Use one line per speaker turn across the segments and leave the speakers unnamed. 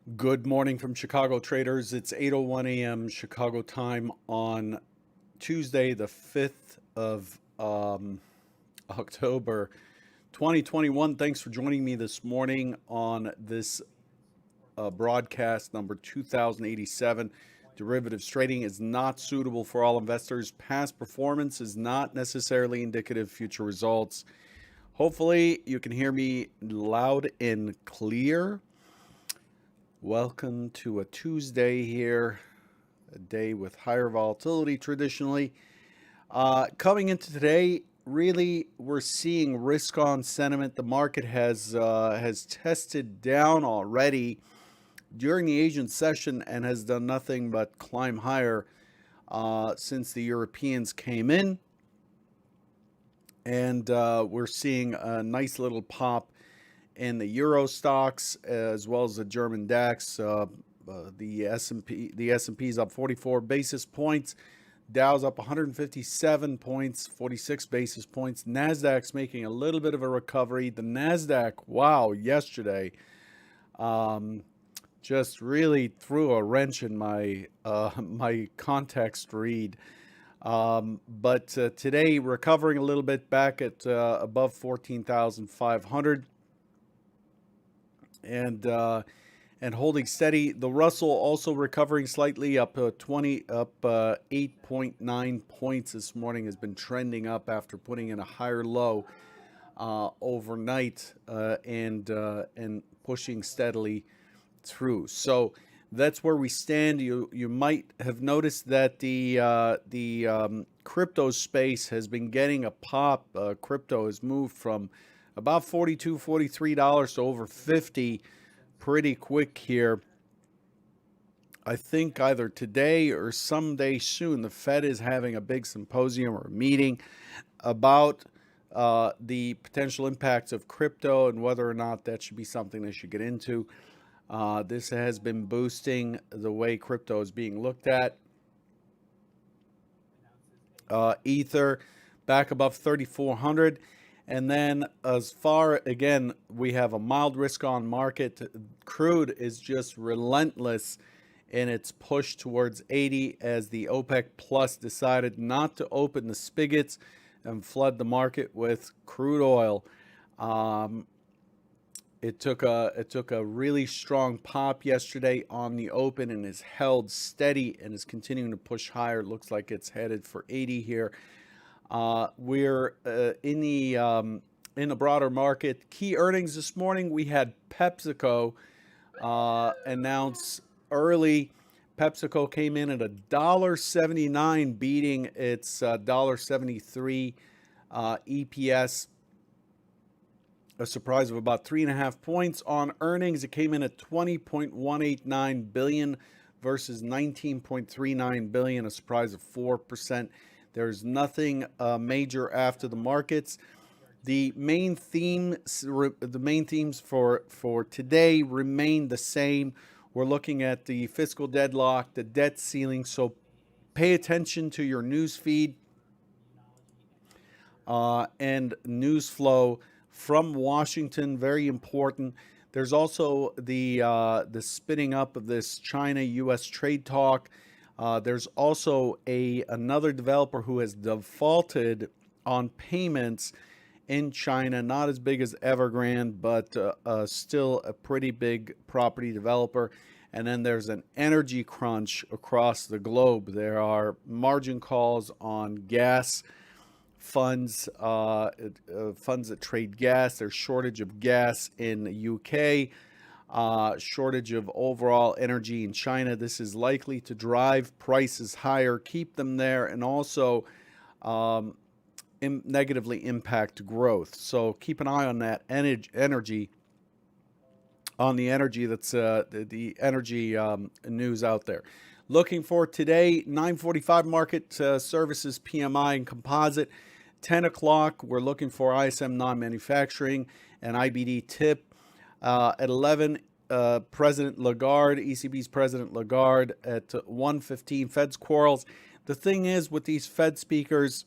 Good morning from Chicago traders. It's 8:01 a.m. Chicago time on Tuesday, the 5th of October 2021. Thanks for joining me this morning on this broadcast number 2087. Derivatives trading is not suitable for all investors. Past performance is not necessarily indicative of future results. Hopefully, you can hear me loud and clear. Welcome to a Tuesday here, a day with higher volatility traditionally. Coming into today, really, we're seeing risk-on sentiment. The market has tested down already during the Asian session and has done nothing but climb higher since the Europeans came in. And we're seeing a nice little pop in the Euro stocks as well as the German DAX. The S&P is up 44 basis points. Dow's up 157 points, 46 basis points. Nasdaq's making a little bit of a recovery. The Nasdaq, wow, yesterday just really threw a wrench in my my context read. But today recovering a little bit back at above 14,500. And holding steady. The Russell also recovering slightly, up 8.9 points this morning. Has been trending up after putting in a higher low overnight and pushing steadily through. So that's where we stand. You might have noticed that the crypto space has been getting a pop. Crypto has moved from about $42, $43 to over 50 pretty quick here. I think either today or someday soon, the Fed is having a big symposium or meeting about the potential impacts of crypto and whether or not that should be something they should get into. This has been boosting the way crypto is being looked at. Ether back above 3,400. And then as far, again, we have a mild risk on market. Crude is just relentless in its push towards 80 as the OPEC Plus decided not to open the spigots and flood the market with crude oil. It took a really strong pop yesterday on the open and is held steady and is continuing to push higher. It looks like it's headed for 80 here. We're in the broader market. Key earnings this morning, we had PepsiCo announce early. PepsiCo came in at $1.79, beating its $1.73 EPS. A surprise of about 3.5 points on earnings. It came in at $20.189 billion versus $19.39 billion, a surprise of 4%. There's nothing major after the markets. The main themes for today remain the same. We're looking at the fiscal deadlock, the debt ceiling. So pay attention to your news feed and news flow from Washington. Very important. There's also the spinning up of this China-U.S. trade talk. There's also another developer who has defaulted on payments in China, not as big as Evergrande, but still a pretty big property developer. And then there's an energy crunch across the globe. There are margin calls on gas funds, funds that trade gas. There's shortage of gas in the UK. Shortage of overall energy in China. This is likely to drive prices higher, keep them there, and also negatively impact growth. So keep an eye on that energy, on the energy that's the energy news out there. Looking for today, 9:45 market services PMI and composite. 10 o'clock, we're looking for ISM non-manufacturing and IBD tip. At 11, President Lagarde, ECB's President Lagarde at 1:15, Fed's quarrels. The thing is with these Fed speakers,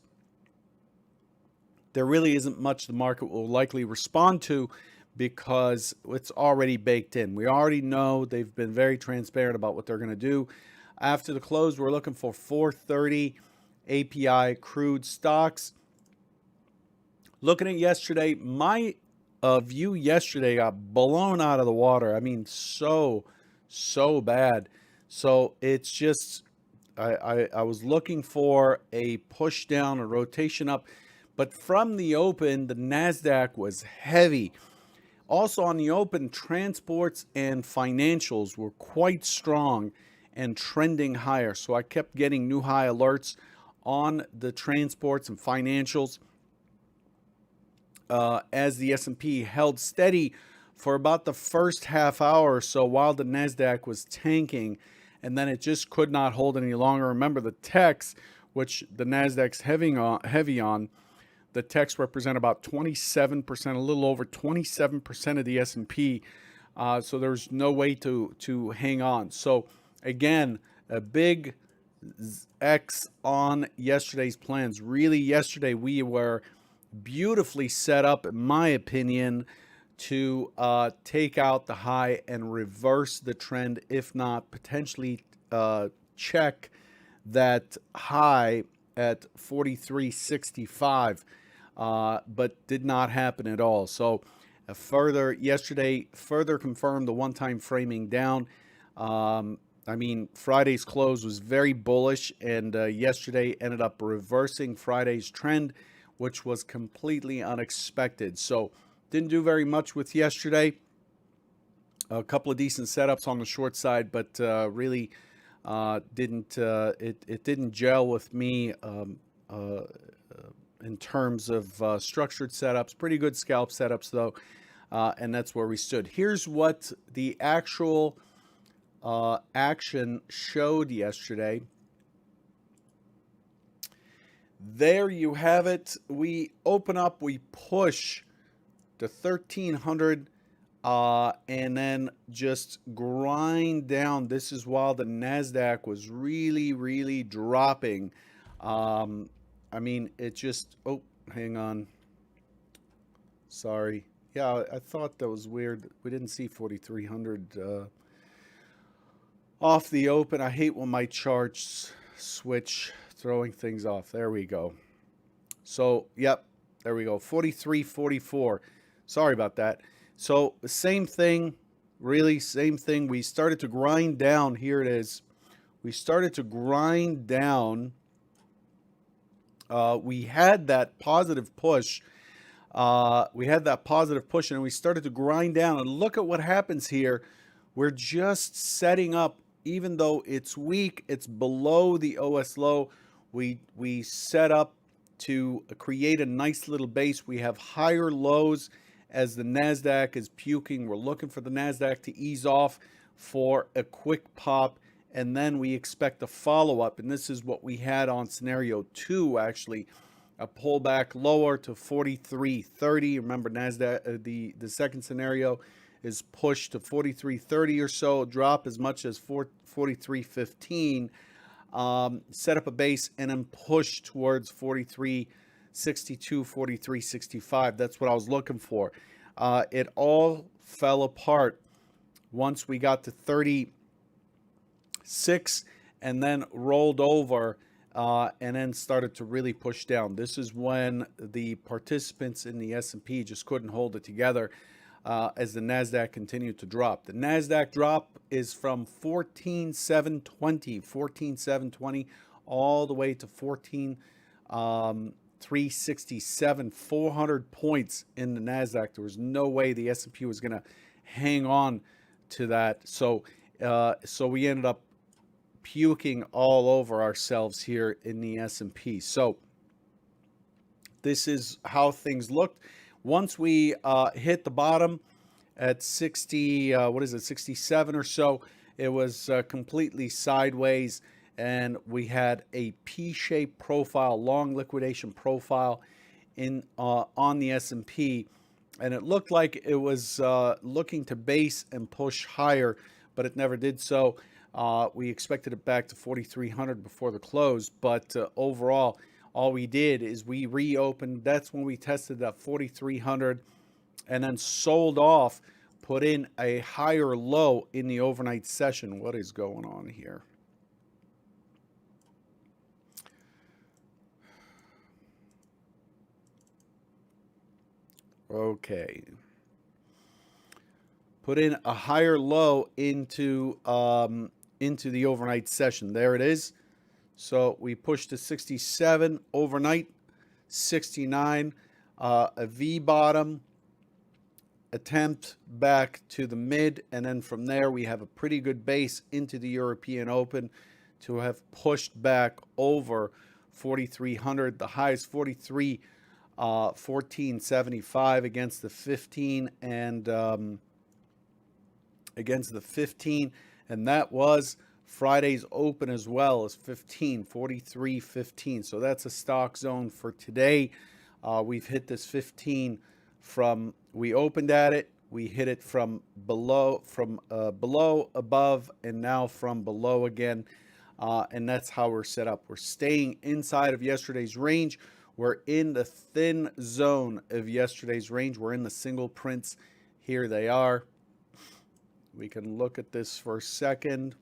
there really isn't much the market will likely respond to because it's already baked in. We already know they've been very transparent about what they're going to do. After the close, we're looking for 430 API crude stocks. Looking at yesterday, my view yesterday got blown out of the water. I mean, so bad. So it's just, I was looking for a push down, a rotation up, but from the open, the NASDAQ was heavy. Also on the open, transports and financials were quite strong and trending higher. So I kept getting new high alerts on the transports and financials as the S&P held steady for about the first half hour or so while the NASDAQ was tanking, and then it just could not hold any longer. Remember, the techs, which the NASDAQ's heavy on, the techs represent about 27%, a little over 27% of the S&P. So there's no way to hang on. So again, a big X on yesterday's plans. Really, yesterday we were beautifully set up, in my opinion, to take out the high and reverse the trend, if not potentially check that high at 43.65, but did not happen at all. So yesterday further confirmed the one-time framing down. I mean, Friday's close was very bullish, and yesterday ended up reversing Friday's trend, which was completely unexpected. So didn't do very much with yesterday. A couple of decent setups on the short side, but really didn't it didn't gel with me in terms of structured setups. Pretty good scalp setups though, and that's where we stood. Here's what the actual action showed yesterday. There you have it. We open up, we push to 1300, and then just grind down. This is while the NASDAQ was really dropping. I mean, it just, oh, hang on. Sorry. Yeah, I thought that was weird. We didn't see 4,300 off the open. I hate when my charts switch, throwing things off. There we go. So, yep, there we go. 43.44. Sorry about that. So, the same thing, really same thing. We started to grind down. Here it is. We started to grind down. We had that positive push. And we started to grind down. And look at what happens here. We're just setting up, even though it's weak, it's below the OS low. We set up to create a nice little base. We have higher lows as the NASDAQ is puking. We're looking for the NASDAQ to ease off for a quick pop, and then we expect a follow-up. And this is what we had on scenario 2, actually, a pullback lower to 43.30. Remember, NASDAQ, the second scenario is pushed to 43.30 or so, drop as much as 43.15. Set up a base and then push towards 43.62, 43.65. That's what I was looking for. It all fell apart once we got to 36 and then rolled over and then started to really push down. This is when the participants in the S&P just couldn't hold it together as the NASDAQ continued to drop. The NASDAQ drop is from 14,720 all the way to 14,367, 400 points in the NASDAQ. There was no way the S&P was going to hang on to that. So we ended up puking all over ourselves here in the S&P. So this is how things looked. Once we hit the bottom at 67 or so, it was completely sideways, and we had a P-shaped profile, long liquidation profile on the S&P, and it looked like it was looking to base and push higher, but it never did so. We expected it back to 4,300 before the close, but overall, all we did is we reopened. That's when we tested that 4,300 and then sold off, put in a higher low in the overnight session. What is going on here? Okay. Put in a higher low into the overnight session. There it is. So we pushed to 67 overnight, 69, a V bottom attempt back to the mid, and then from there we have a pretty good base into the European Open to have pushed back over 4,300. The high is 43, 1475 against the 15 and against the 15, and that was Friday's open as well as 15, 43, 15. So that's a stock zone for today. We've hit this 15 from, we opened at it, we hit it from below, above, and now from below again. And that's how we're set up. We're staying inside of yesterday's range. We're in the thin zone of yesterday's range. We're in the single prints. Here they are. We can look at this for a second.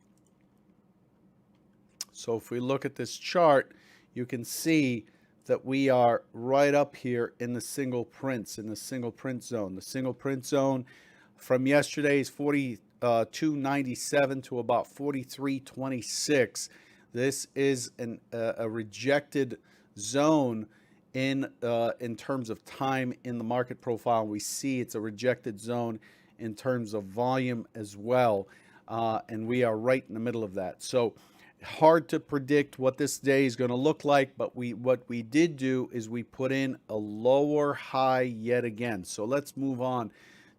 So if we look at this chart, you can see that we are right up here in the single prints, in the single print zone. The single print zone from yesterday's 42.97 to about 43.26. This is a rejected zone in terms of time in the market profile. We see it's a rejected zone in terms of volume as well, and we are right in the middle of that. So hard to predict what this day is going to look like, but what we did do is we put in a lower high yet again. So let's move on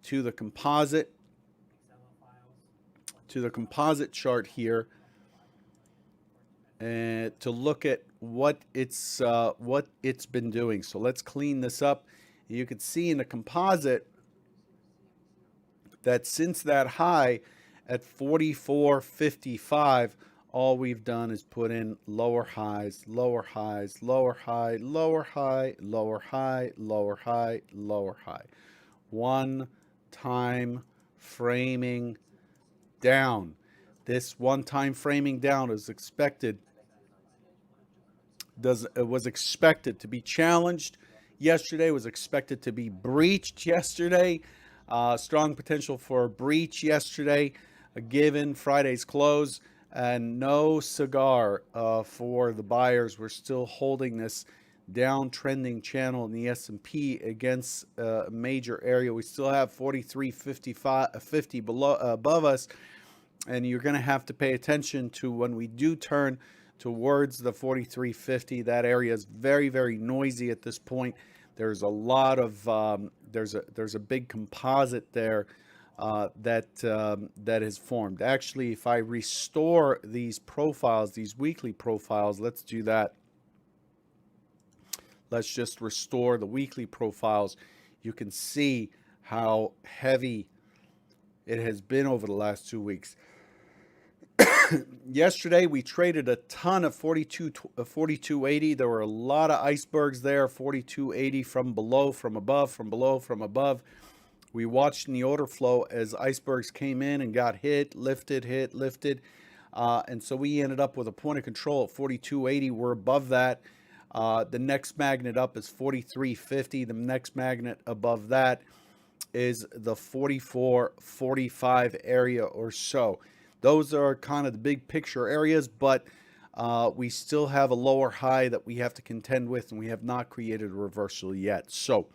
to the composite chart here, and to look at what it's been doing. So let's clean this up. You can see in the composite that since that high at 44.55, all we've done is put in lower highs, lower highs, lower high, lower high, lower high, lower high, lower high. One time framing down. This one time framing down is expected, was expected to be challenged yesterday, was expected to be breached yesterday. Strong potential for a breach yesterday, given Friday's close, and no cigar for the buyers. We're still holding this downtrending channel in the S&P against a major area. We still have 43.50 below, above us, and you're going to have to pay attention to when we do turn towards the 43.50. That area is very, very noisy at this point. There's a lot of there's a big composite there that has formed. Actually, if I restore these profiles, these weekly profiles, let's do that. Let's just restore the weekly profiles. You can see how heavy it has been over the last 2 weeks. Yesterday, we traded a ton of 42.80. There were a lot of icebergs there, 42.80 from below, from above, from below, from above. We watched in the order flow as icebergs came in and got hit, lifted, and so we ended up with a point of control at 42.80. We're above that. The next magnet up is 43.50. The next magnet above that is the 44.45 area or so. Those are kind of the big picture areas, but we still have a lower high that we have to contend with, and we have not created a reversal yet. So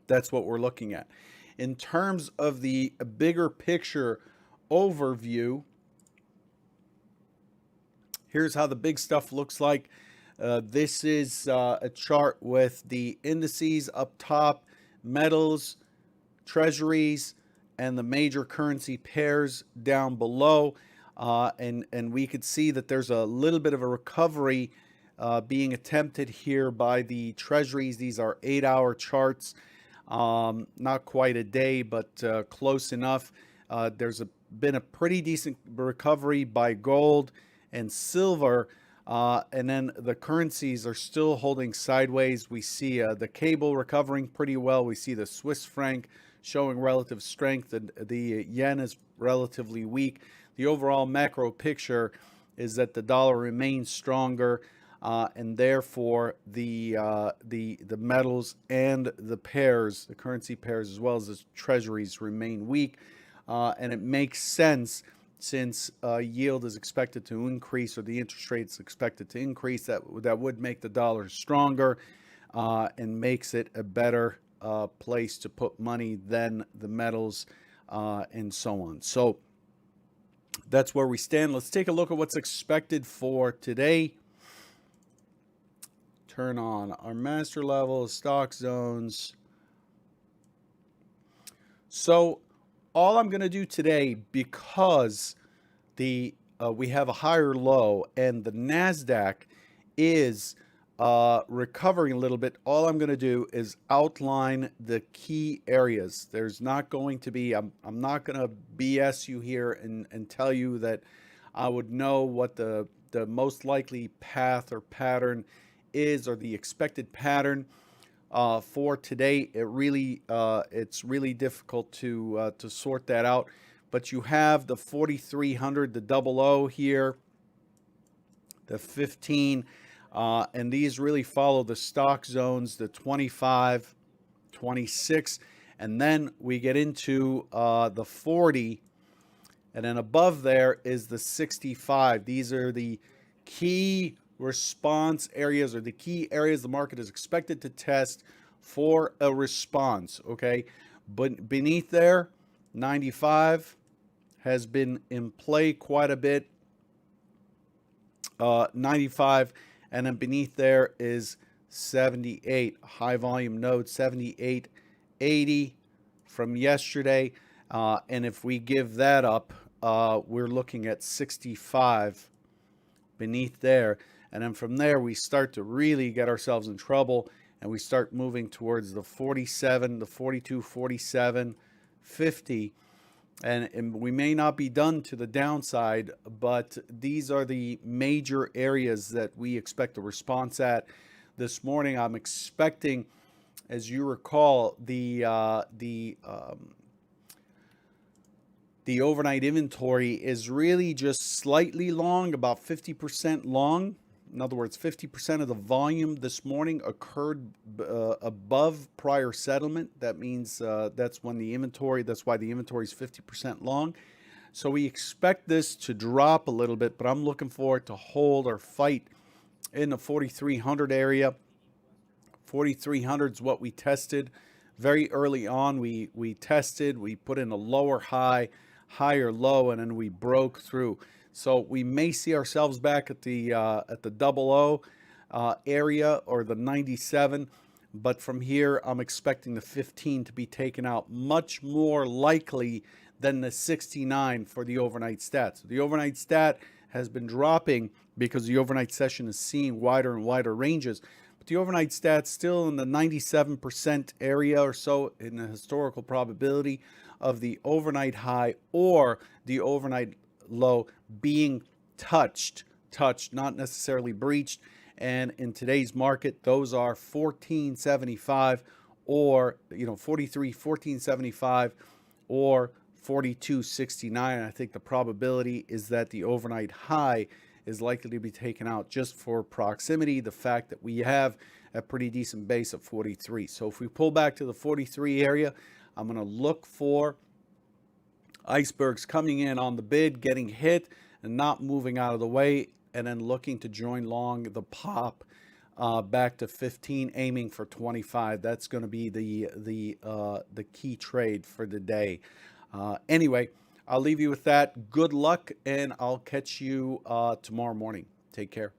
that's what we're looking at. In terms of the bigger picture overview, here's how the big stuff looks like. This is a chart with the indices up top, metals, treasuries, and the major currency pairs down below. And we could see that there's a little bit of a recovery being attempted here by the treasuries. These are 8-hour charts, not quite a day, but close enough. There's been a pretty decent recovery by gold and silver. And then the currencies are still holding sideways. We see the cable recovering pretty well. We see the Swiss franc showing relative strength, and the yen is relatively weak. The overall macro picture is that the dollar remains stronger, and therefore the metals and the pairs, the currency pairs, as well as the treasuries, remain weak, and it makes sense since yield is expected to increase, or the interest rate is expected to increase. That would make the dollar stronger, and makes it a better place to put money than the metals, and so on. So that's where we stand. Let's take a look at what's expected for today. Turn on our master level, stock zones. So all I'm going to do today, because we have a higher low and the NASDAQ is recovering a little bit, all I'm going to do is outline the key areas. There's not going to be, I'm not going to BS you here and tell you that I would know what the most likely path or pattern is, or the expected pattern for today. It's really difficult to sort that out. But you have the 4,300, the double O here, the 15, and these really follow the stock zones, the 25, 26, and then we get into the 40, and then above there is the 65. These are the key response areas, or the key areas the market is expected to test for a response, okay? But beneath there, 95 has been in play quite a bit, 95, and then beneath there is 78, high volume node, 78.80 from yesterday, and if we give that up, we're looking at 65 beneath there. And then from there, we start to really get ourselves in trouble, and we start moving towards the 47, the 42, 47, 50. And we may not be done to the downside, but these are the major areas that we expect a response at. This morning, I'm expecting, as you recall, the overnight inventory is really just slightly long, about 50% long. In other words, 50% of the volume this morning occurred above prior settlement. That means that's why the inventory is 50% long. So we expect this to drop a little bit, but I'm looking for it to hold or fight in the 4,300 area. 4,300 is what we tested very early on. We tested, we put in a lower high, higher low, and then we broke through. So we may see ourselves back at the double O area, or the 97, but from here I'm expecting the 15 to be taken out, much more likely than the 69 for the overnight stat. So the overnight stat has been dropping because the overnight session is seeing wider and wider ranges, but the overnight stat's still in the 97% area or so in the historical probability of the overnight high or the overnight low being touched, not necessarily breached. And in today's market, those are 1475 or 1475 or 4269. I think the probability is that the overnight high is likely to be taken out just for proximity, the fact that we have a pretty decent base of 43. So if we pull back to the 43 area, I'm going to look for icebergs coming in on the bid, getting hit and not moving out of the way, and then looking to join long the pop back to 15, aiming for 25. That's going to be the key trade for the day. Anyway, I'll leave you with that. Good luck, and I'll catch you tomorrow morning. Take care.